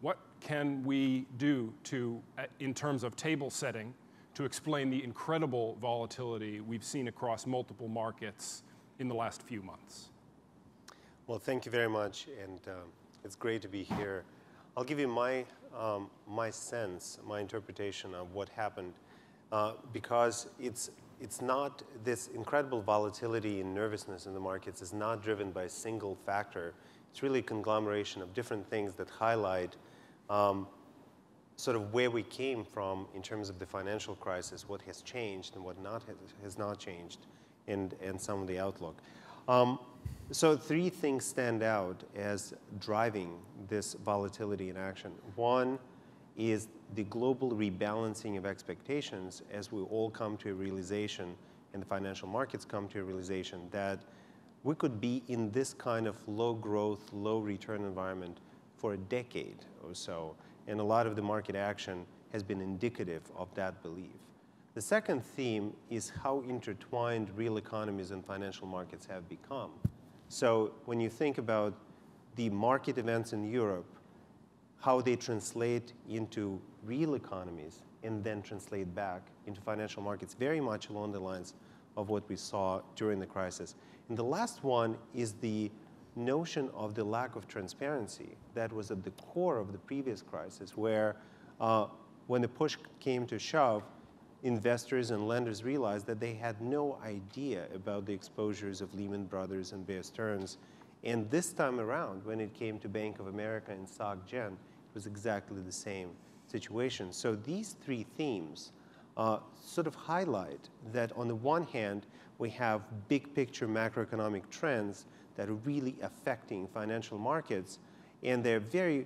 What can we do to, in terms of table setting, to explain the incredible volatility we've seen across multiple markets in the last few months? Well, thank you very much, and it's great to be here. I'll give you my sense, my interpretation of what happened, because it's not, this incredible volatility and nervousness in the markets is not driven by a single factor. It's really a conglomeration of different things that highlight sort of where we came from in terms of the financial crisis, what has changed and what has not changed, and some of the outlook. So three things stand out as driving this volatility in action. One is the global rebalancing of expectations as we all come to a realization, and the financial markets come to a realization, that we could be in this kind of low growth, low return environment for a decade or so. And a lot of the market action has been indicative of that belief. The second theme is how intertwined real economies and financial markets have become. So when you think about the market events in Europe, how they translate into real economies and then translate back into financial markets, very much along the lines of what we saw during the crisis. And the last one is the notion of the lack of transparency that was at the core of the previous crisis, where when the push came to shove, investors and lenders realized that they had no idea about the exposures of Lehman Brothers and Bear Stearns. And this time around, when it came to Bank of America and Soc Gen, it was exactly the same situation. So these three themes sort of highlight that on the one hand, we have big picture macroeconomic trends that are really affecting financial markets, and they're very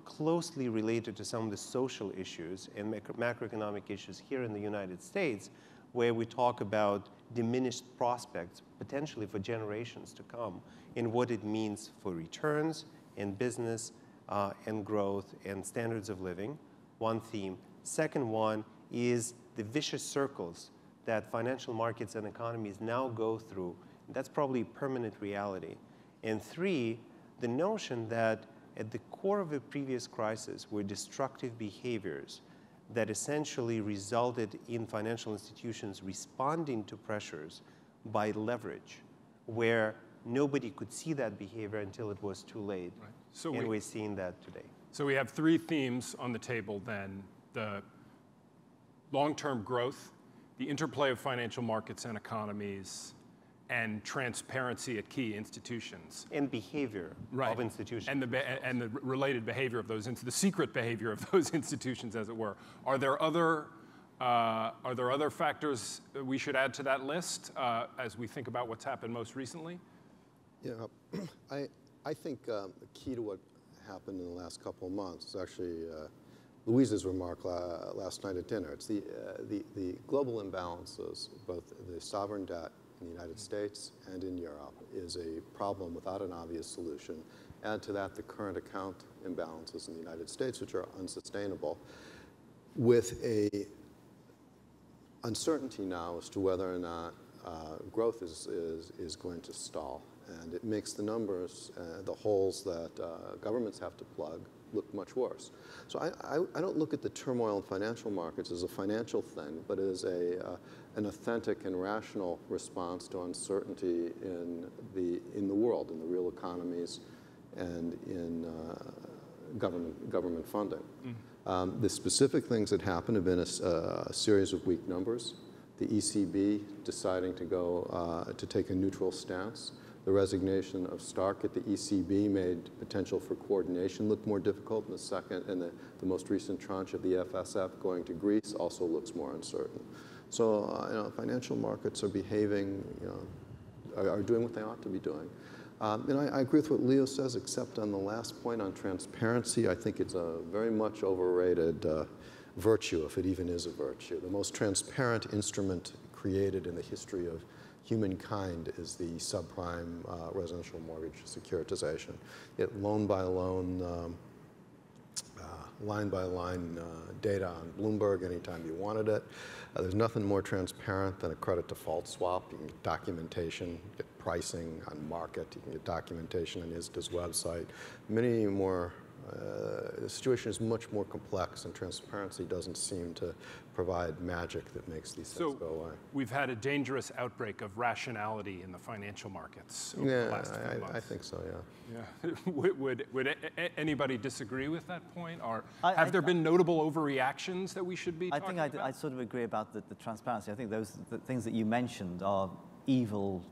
closely related to some of the social issues and macroeconomic issues here in the United States, where we talk about diminished prospects potentially for generations to come, and what it means for returns and business and growth and standards of living, one theme. Second one is the vicious circles that financial markets and economies now go through. That's probably a permanent reality. And three, the notion that at the core of a previous crisis were destructive behaviors that essentially resulted in financial institutions responding to pressures by leverage, where nobody could see that behavior until it was too late. Right. So and we're seeing that today. So we have three themes on the table then: the long-term growth, the interplay of financial markets and economies, and transparency at key institutions. And behavior of institutions. And the related behavior of those, the secret behavior of those institutions, as it were. Are there other factors that we should add to that list as we think about what's happened most recently? Yeah, I think the key to what happened in the last couple of months is actually Louise's remark last night at dinner. It's the global imbalances, both the sovereign debt in the United States and in Europe, is a problem without an obvious solution. Add to that the current account imbalances in the United States, which are unsustainable, with a uncertainty now as to whether or not growth is going to stall. And it makes the numbers, the holes that governments have to plug, look much worse. So I don't look at the turmoil in financial markets as a financial thing, but as an authentic and rational response to uncertainty in the world, in the real economies, and in government funding. Mm. The specific things that happened have been a series of weak numbers. The ECB deciding to go to take a neutral stance. The resignation of Stark at the ECB made potential for coordination look more difficult. And the second, and the most recent tranche of the FSF going to Greece also looks more uncertain. So financial markets are behaving, are doing what they ought to be doing. And I agree with what Leo says, except on the last point on transparency. I think it's a very much overrated virtue, if it even is a virtue. The most transparent instrument created in the history of humankind is the subprime residential mortgage securitization. It loan by loan, line by line data on Bloomberg anytime you wanted it. There's nothing more transparent than a credit default swap. You can get documentation, get pricing on market. You can get documentation on ISDA's website. Many more The situation is much more complex, and transparency doesn't seem to provide magic that makes these things go away. We've had a dangerous outbreak of rationality in the financial markets over the last few months. I think so, yeah. Yeah. Would anybody disagree with that point? Or have there been notable overreactions that we should be talking about? I sort of agree about the transparency. I think the things that you mentioned are evil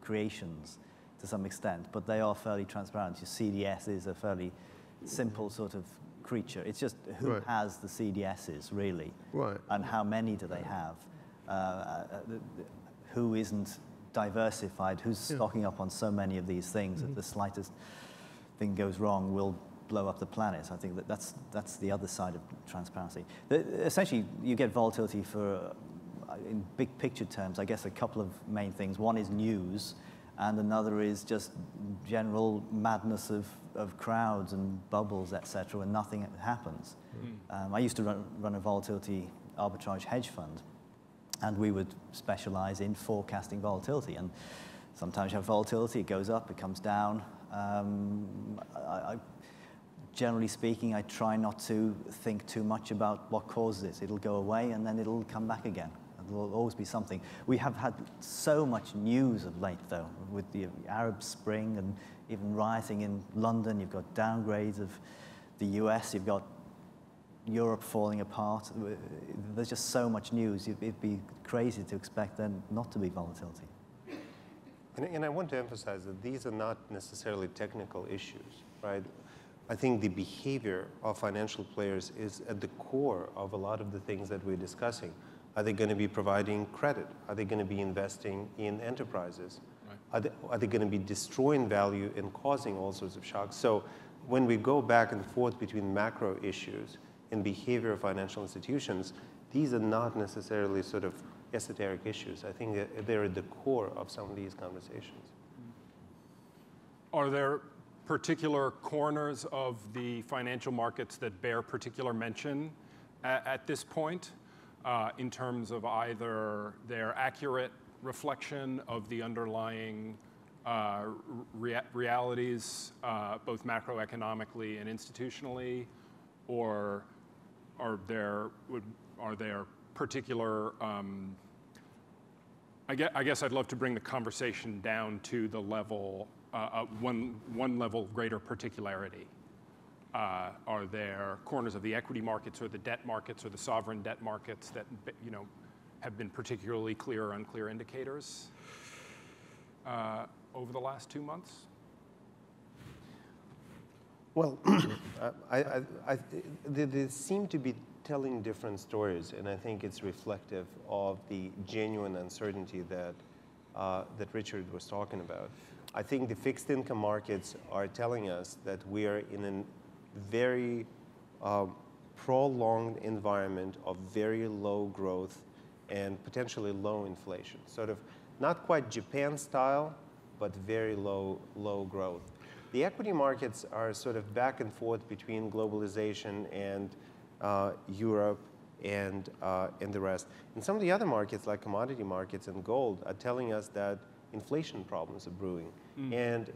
creations to some extent, but they are fairly transparent. Your CDS is a fairly simple sort of creature. It's just who has the CDSs, really, and how many do they have? Who isn't diversified? Who's stocking up on so many of these things that the slightest thing goes wrong will blow up the planet? I think that's the other side of transparency. Essentially, you get volatility for, in big picture terms, I guess a couple of main things. One is news, and another is just general madness of crowds and bubbles, etc., and nothing happens. I used to run a volatility arbitrage hedge fund, and we would specialize in forecasting volatility. And sometimes you have volatility, it goes up, it comes down. Generally speaking, I try not to think too much about what causes it. It'll go away, and then it'll come back again. There'll always be something. We have had so much news of late, though, with the Arab Spring and even rioting in London. You've got downgrades of the US. You've got Europe falling apart. There's just so much news. It'd be crazy to expect there not to be volatility. And I want to emphasize that these are not necessarily technical issues, right? I think the behavior of financial players is at the core of a lot of the things that we're discussing. Are they going to be providing credit? Are they going to be investing in enterprises? Right. Are they going to be destroying value and causing all sorts of shocks? So when we go back and forth between macro issues and behavior of financial institutions, these are not necessarily sort of esoteric issues. I think that they're at the core of some of these conversations. Are there particular corners of the financial markets that bear particular mention at this point? In terms of either their accurate reflection of the underlying realities, both macroeconomically and institutionally, or are there particular? I guess I'd love to bring the conversation down to the level one level greater particularity. Are there corners of the equity markets or the debt markets or the sovereign debt markets that have been particularly clear or unclear indicators over the last 2 months? Well, they seem to be telling different stories, and I think it's reflective of the genuine uncertainty that Richard was talking about. I think the fixed income markets are telling us that we are in a very prolonged environment of very low growth and potentially low inflation. Sort of not quite Japan style, but very low growth. The equity markets are sort of back and forth between globalization and Europe and the rest. And some of the other markets, like commodity markets and gold, are telling us that inflation problems are brewing. And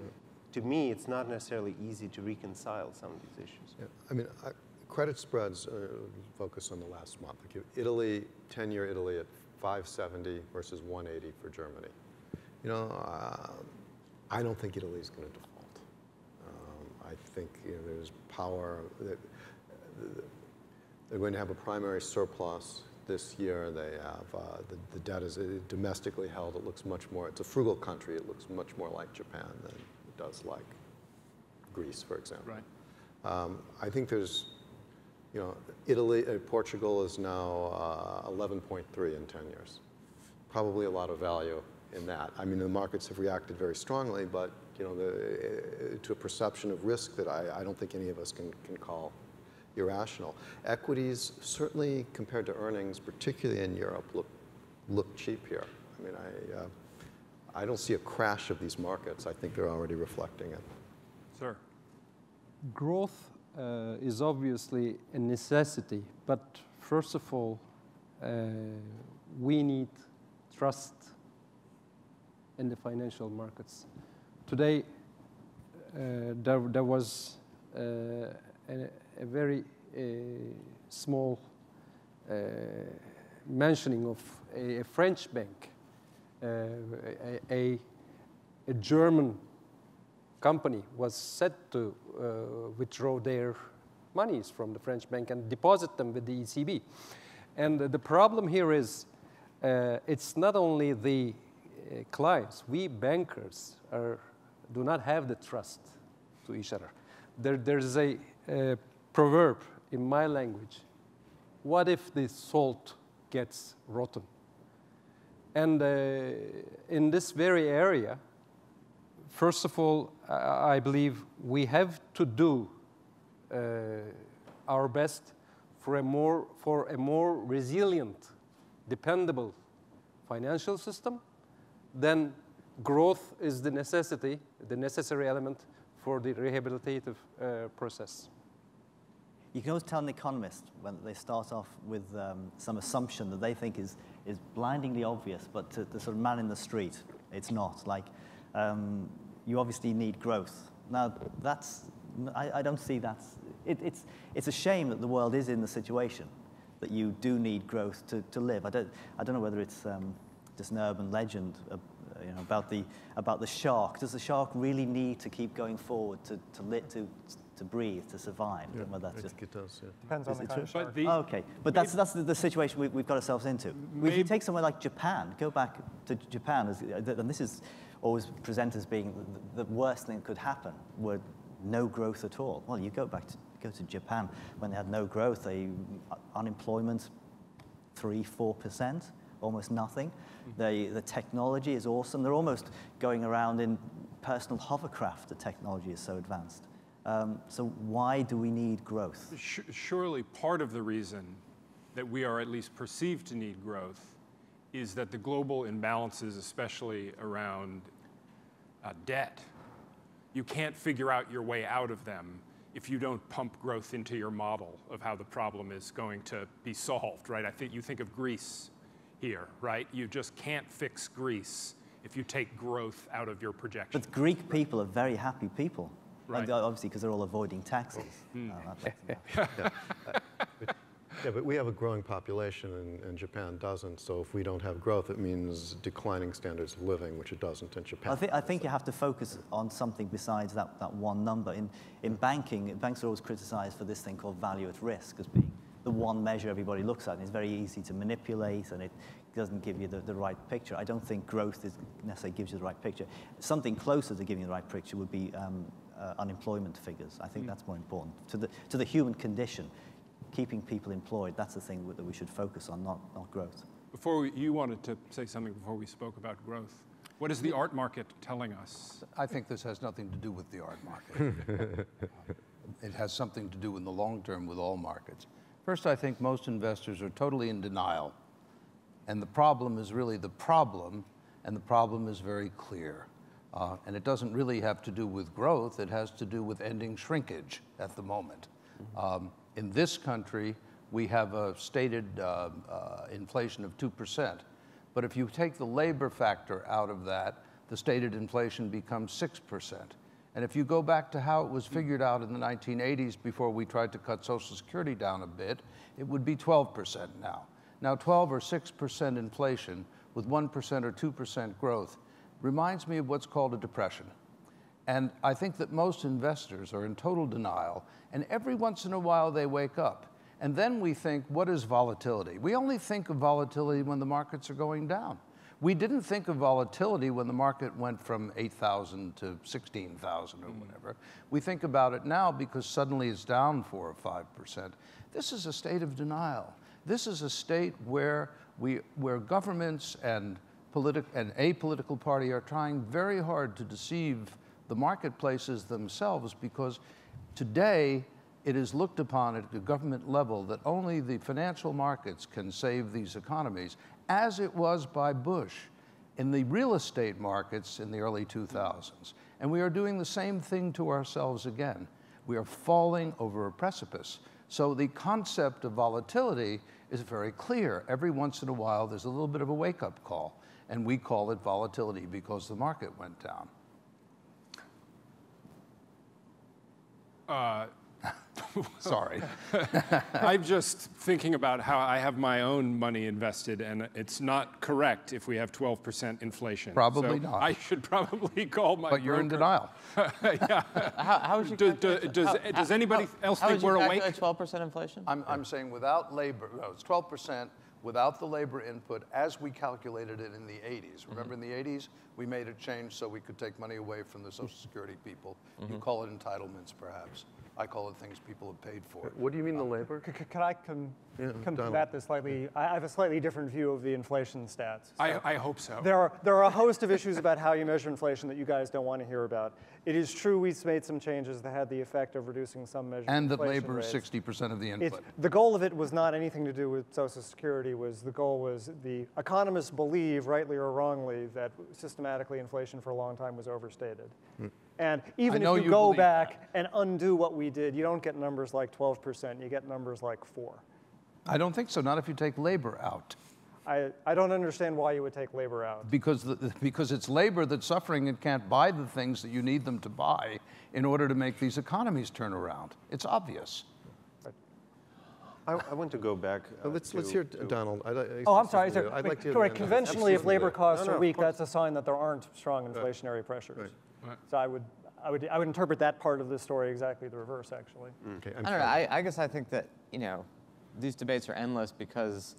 to me, it's not necessarily easy to reconcile some of these issues. Yeah. I mean, credit spreads focus on the last month. Like Italy, 10-year Italy at 570 versus 180 for Germany. You know, I don't think Italy is going to default. I think there's power. They're going to have a primary surplus this year. They have the debt is domestically held. It looks much more. It's a frugal country. It looks much more like Japan than it does like Greece, for example. Right. I think there's, Italy, Portugal is now 11.3 in 10 years. Probably a lot of value in that. I mean, the markets have reacted very strongly, but to a perception of risk that I don't think any of us can call irrational. Equities, certainly compared to earnings, particularly in Europe, look cheap here. I mean, I don't see a crash of these markets. I think they're already reflecting it. Sir. Growth is obviously a necessity, but first of all, we need trust in the financial markets. Today, there was a very small mentioning of a French bank, a German company was set to withdraw their monies from the French bank and deposit them with the ECB. And the problem here is it's not only the clients. We bankers do not have the trust to each other. There's a proverb in my language: what if the salt gets rotten? And in this very area, first of all, I believe we have to do our best for a more resilient, dependable financial system. Then growth is the necessary element for the rehabilitative process. You can always tell an economist when they start off with some assumption that they think is blindingly obvious, but to the sort of man in the street, it's not. Like, you obviously need growth. Now, I don't see that. It's a shame that the world is in the situation that you do need growth to live. I don't know whether it's just an urban legend about the shark. Does the shark really need to keep going forward to breathe, to survive? Yeah, Well, that's I just, think it does, yeah. Depends on the kind of shark. okay, but that's the situation we've got ourselves into. If you take somewhere like Japan, go back to Japan, and this is always presented as being the worst thing that could happen, were no growth at all. Well, you go to Japan when they had no growth, unemployment 3-4%, almost nothing. The technology is awesome. They're almost going around in personal hovercraft. The technology is so advanced. So why do we need growth? Surely part of the reason that we are at least perceived to need growth is that the global imbalances, especially around debt, you can't figure out your way out of them if you don't pump growth into your model of how the problem is going to be solved, right? I think you think of Greece here, right? You just can't fix Greece if you take growth out of your projection. But Greek people are very happy people. Right. Obviously, because they're all avoiding taxes. Yeah, but we have a growing population and Japan doesn't, so if we don't have growth, it means declining standards of living, which it doesn't in Japan. I think you have to focus on something besides that one number. In banking, banks are always criticized for this thing called value at risk as being the one measure everybody looks at, and it's very easy to manipulate, and it doesn't give you the right picture. I don't think growth necessarily gives you the right picture. Something closer to giving you the right picture would be unemployment figures. I think that's more important. To the human condition, keeping people employed, that's the thing that we should focus on, not growth. You wanted to say something before we spoke about growth. What is the art market telling us? I think this has nothing to do with the art market. It has something to do in the long term with all markets. First, I think most investors are totally in denial. And the problem is really the problem, and the problem is very clear. And it doesn't really have to do with growth, it has to do with ending shrinkage at the moment. In this country, we have a stated inflation of 2%. But if you take the labor factor out of that, the stated inflation becomes 6%. And if you go back to how it was figured out in the 1980s before we tried to cut Social Security down a bit, it would be 12% now. Now 12 or 6% inflation with 1% or 2% growth reminds me of what's called a depression. And I think that most investors are in total denial, and every once in a while they wake up. And then we think, what is volatility? We only think of volatility when the markets are going down. We didn't think of volatility when the market went from 8,000 to 16,000 or whatever. We think about it now because suddenly it's down 4 or 5%. This is a state of denial. This is a state where governments and a political party are trying very hard to deceive the marketplaces themselves, because today it is looked upon at the government level that only the financial markets can save these economies, as it was by Bush in the real estate markets in the early 2000s. And we are doing the same thing to ourselves again. We are falling over a precipice. So the concept of volatility is very clear. Every once in a while there's a little bit of a wake-up call, and we call it volatility because the market went down. Sorry. I'm just thinking about how I have my own money invested, and it's not correct if we have 12% inflation. Probably so not. I should probably call my But you're in broker. denial. How would you Does anybody else think we're awake? 12% inflation? I'm saying without labor, no, it's 12% without the labor input as we calculated it in the 80s. Remember in the 80s, we made a change so we could take money away from the Social Security people. You call it entitlements, perhaps. I call it things people have paid for. What do you mean the labor? Could I combat this slightly? I have a slightly different view of the inflation stats. I hope so. There are a host of issues about how you measure inflation that you guys don't want to hear about. It is true we've made some changes that had the effect of reducing some measures And of that inflation labor is rates. 60% of the input. The goal of it was not anything to do with Social Security. The goal was the economists believe, rightly or wrongly, that systematically inflation for a long time was overstated. And even if you go back and undo what we did, you don't get numbers like 12%. You get numbers like 4%. I don't think so, not if you take labor out. I don't understand why you would take labor out. Because it's labor that's suffering and can't buy the things that you need them to buy in order to make these economies turn around. It's obvious. I want to go back. Let's hear Donald. I'm sorry. I'd like to hear correct. the- Conventionally, if labor costs No, are of weak, course. that's a sign that there aren't strong inflationary pressures. Right. So I would interpret that part of the story exactly the reverse, actually. Okay, I don't know. I guess I think that these debates are endless because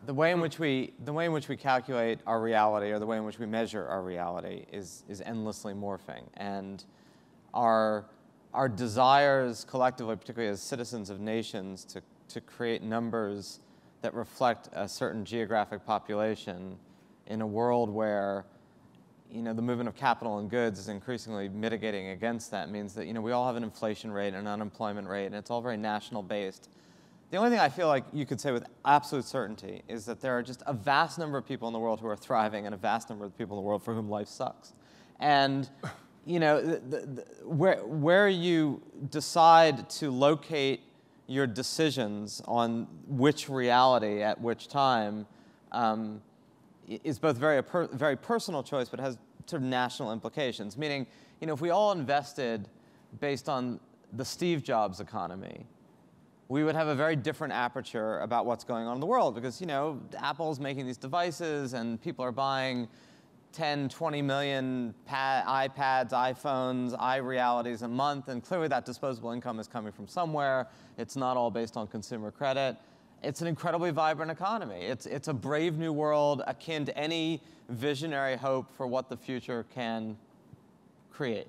the way in which we calculate our reality, or the way in which we measure our reality, is endlessly morphing, and our desires collectively, particularly as citizens of nations, to create numbers that reflect a certain geographic population in a world where the movement of capital and goods is increasingly mitigating against that, means that we all have an inflation rate and an unemployment rate, and it's all very national based. The only thing I feel like you could say with absolute certainty is that there are just a vast number of people in the world who are thriving, and a vast number of people in the world for whom life sucks. And where you decide to locate your decisions on which reality at which time is both very personal choice, but has sort of national implications. Meaning, if we all invested based on the Steve Jobs economy, we would have a very different aperture about what's going on in the world, because Apple's making these devices and people are buying 10, 20 million iPads, iPhones, iRealities a month, and clearly that disposable income is coming from somewhere. It's not all based on consumer credit. It's an incredibly vibrant economy. It's a brave new world akin to any visionary hope for what the future can create.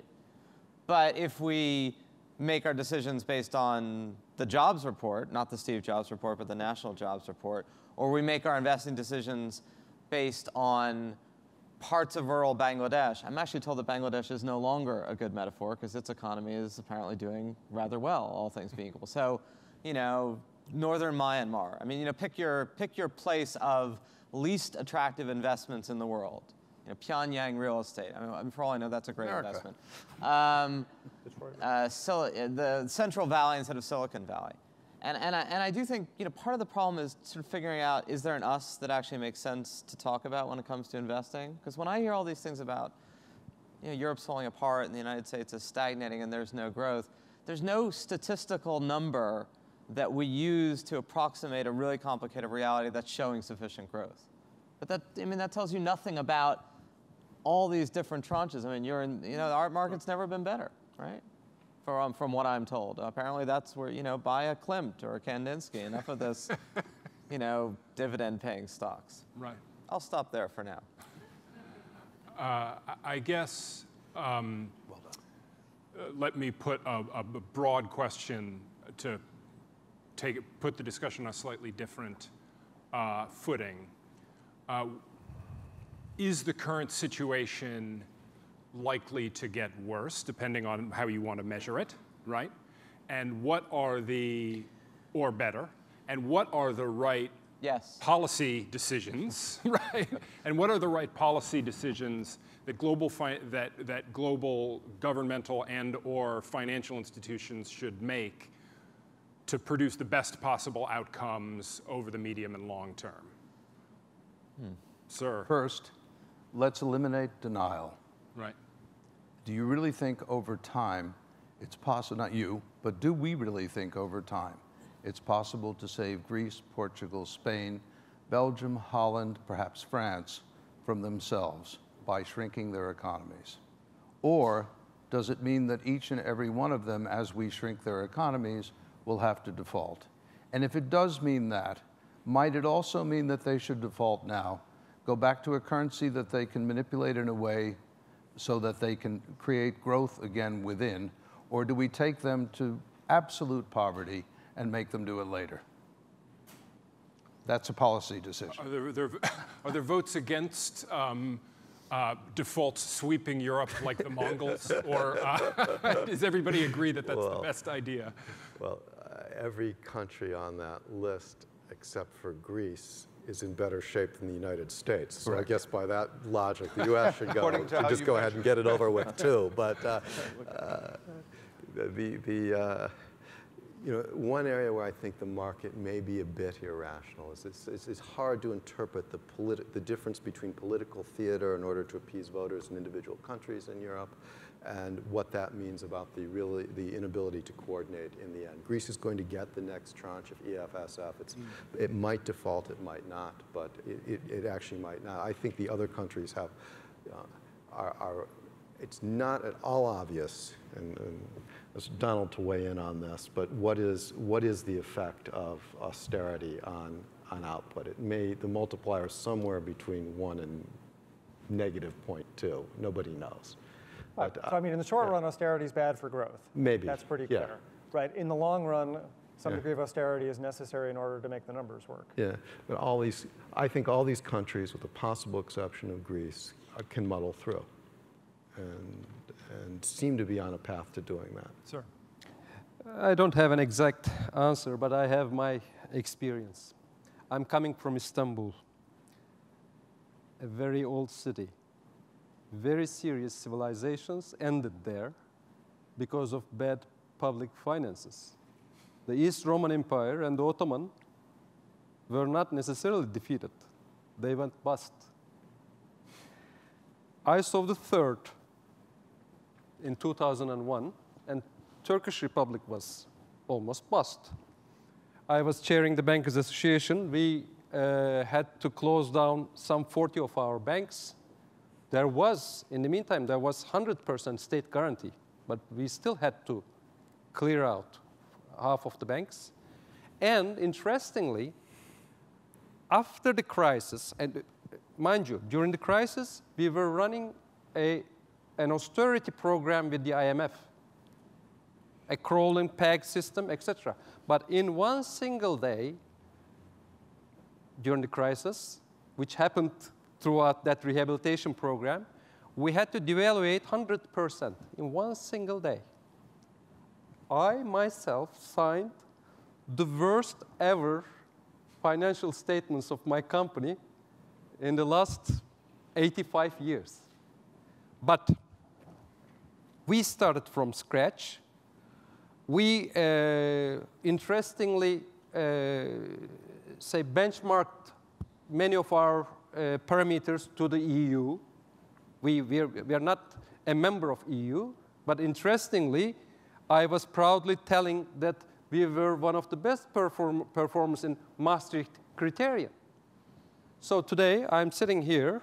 But if we make our decisions based on the jobs report, not the Steve Jobs report, but the national jobs report, or we make our investing decisions based on parts of rural Bangladesh. I'm actually told that Bangladesh is no longer a good metaphor because its economy is apparently doing rather well, all things being equal. So, northern Myanmar. I mean, pick your place of least attractive investments in the world. Pyongyang real estate. I mean, for all I know, that's a great investment. The Central Valley instead of Silicon Valley. And I do think part of the problem is sort of figuring out, is there an us that actually makes sense to talk about when it comes to investing? Because when I hear all these things about Europe's falling apart and the United States is stagnating and there's no growth, there's no statistical number that we use to approximate a really complicated reality that's showing sufficient growth. But that tells you nothing about all these different tranches. I mean, the art market's never been better, right? From what I'm told. Apparently that's where, buy a Klimt or a Kandinsky, enough of this, dividend-paying stocks. Right. I'll stop there for now. I guess, let me put a broad question to put the discussion on a slightly different footing. Is the current situation likely to get worse, depending on how you want to measure it, right? And what are or better, and what are the right policy decisions, right? And what are the right policy decisions that global governmental and/or financial institutions should make to produce the best possible outcomes over the medium and long term? Sir. First, let's eliminate denial. Right. Do you really think over time it's possible, not you, but do we really think over time it's possible to save Greece, Portugal, Spain, Belgium, Holland, perhaps France from themselves by shrinking their economies? Or does it mean that each and every one of them, as we shrink their economies, will have to default? And if it does mean that, might it also mean that they should default now, go back to a currency that they can manipulate in a way so that they can create growth again within? Or do we take them to absolute poverty and make them do it later? That's a policy decision. Are there votes against defaults sweeping Europe like the Mongols? Or does everybody agree that that's the best idea? Well, every country on that list, except for Greece, is in better shape than the United States. So I guess by that logic, the U.S. should just go ahead and get it over with too. But one area where I think the market may be a bit irrational is it's hard to interpret the difference between political theater in order to appease voters in individual countries in Europe, and what that means about the inability to coordinate in the end. Greece is going to get the next tranche of EFSF. It might default, it might not, but it actually might not. I think the other countries have it's not at all obvious, and it's Donald to weigh in on this, but what is the effect of austerity on output? The multiplier is somewhere between 1 and -0.2. Nobody knows. So, I mean, in the short run, austerity is bad for growth. Maybe. That's pretty clear. Right? In the long run, some degree of austerity is necessary in order to make the numbers work. Yeah, but I think all these countries, with the possible exception of Greece, can muddle through and seem to be on a path to doing that. Sir. I don't have an exact answer, but I have my experience. I'm coming from Istanbul, a very old city. Very serious civilizations ended there because of bad public finances. The East Roman Empire and the Ottoman were not necessarily defeated. They went bust. I saw the third in 2001, and Turkish Republic was almost bust. I was chairing the Bankers Association. We had to close down some 40 of our banks. In the meantime, there was 100% state guarantee, but we still had to clear out half of the banks. And interestingly, after the crisis, and mind you, during the crisis, we were running an austerity program with the IMF, a crawling peg system, etc. But in one single day during the crisis, which happened throughout that rehabilitation program, we had to devaluate 100% in one single day. I myself signed the worst ever financial statements of my company in the last 85 years. But we started from scratch. We, interestingly, benchmarked many of our parameters to the EU. We are not a member of EU, but interestingly, I was proudly telling that we were one of the best performers in Maastricht criteria. So today, I'm sitting here,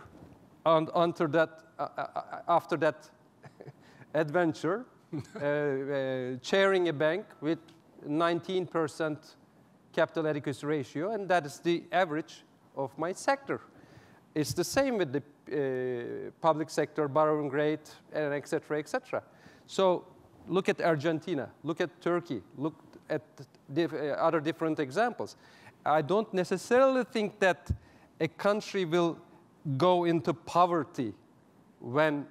and after that adventure, chairing a bank with 19% capital adequacy ratio, and that is the average of my sector. It's the same with the public sector borrowing rate, and et cetera, et cetera. So look at Argentina, look at Turkey, look at other different examples. I don't necessarily think that a country will go into poverty when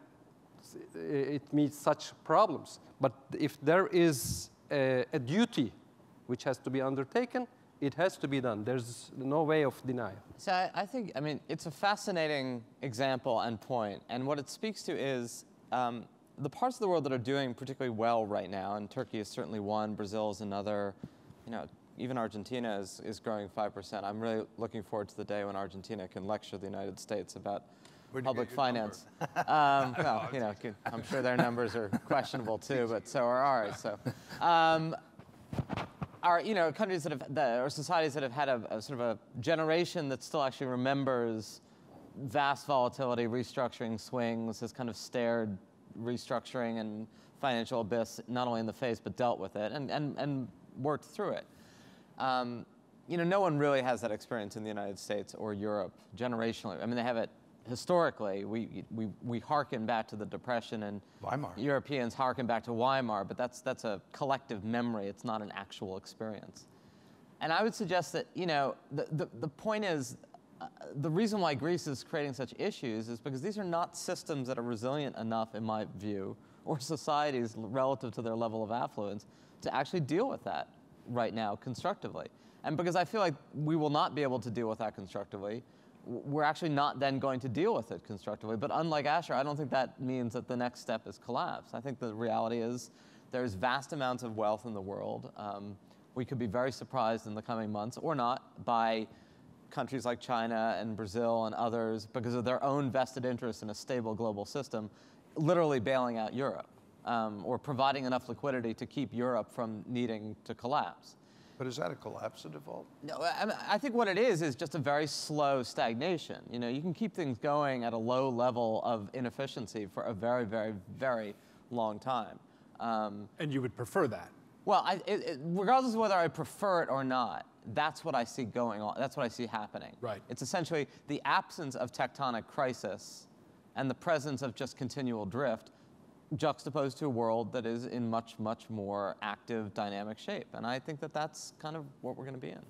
it meets such problems. But if there is a duty which has to be undertaken, it has to be done. There's no way of denial. So I think, it's a fascinating example and point. And what it speaks to is the parts of the world that are doing particularly well right now, and Turkey is certainly one, Brazil is another, even Argentina is growing 5%. I'm really looking forward to the day when Argentina can lecture the United States about Where'd you public get your number? finance. Well, you know, I'm sure their numbers are questionable too, but so are ours. So, you know, countries that have, or societies that have had a sort of a generation that still actually remembers vast volatility, restructuring swings, has kind of stared restructuring and financial abyss not only in the face but dealt with it and worked through it. You know, no one really has that experience in the United States or Europe generationally. I mean, they have it historically. We hearken back to the Depression, and Weimar. Europeans hearken back to Weimar, but that's a collective memory. It's not an actual experience. And I would suggest that, you know, the point is, the reason why Greece is creating such issues is because these are not systems that are resilient enough, in my view, or societies relative to their level of affluence, to actually deal with that right now constructively. And because I feel like we will not be able to deal with that constructively, we're actually not then going to deal with it constructively. But unlike Asher, I don't think that means that the next step is collapse. I think the reality is there's vast amounts of wealth in the world. We could be very surprised in the coming months, or not, by countries like China and Brazil and others, because of their own vested interest in a stable global system, literally bailing out Europe, or providing enough liquidity to keep Europe from needing to collapse. But is that a collapse of default? No, I think what it is just a very slow stagnation. You know, you can keep things going at a low level of inefficiency for a very, very, very long time. And you would prefer that? Well, regardless of whether I prefer it or not, that's what I see going on. That's what I see happening. Right. It's essentially the absence of tectonic crisis and the presence of just continual drift, juxtaposed to a world that is in much, much more active, dynamic shape. And I think that that's kind of what we're going to be in.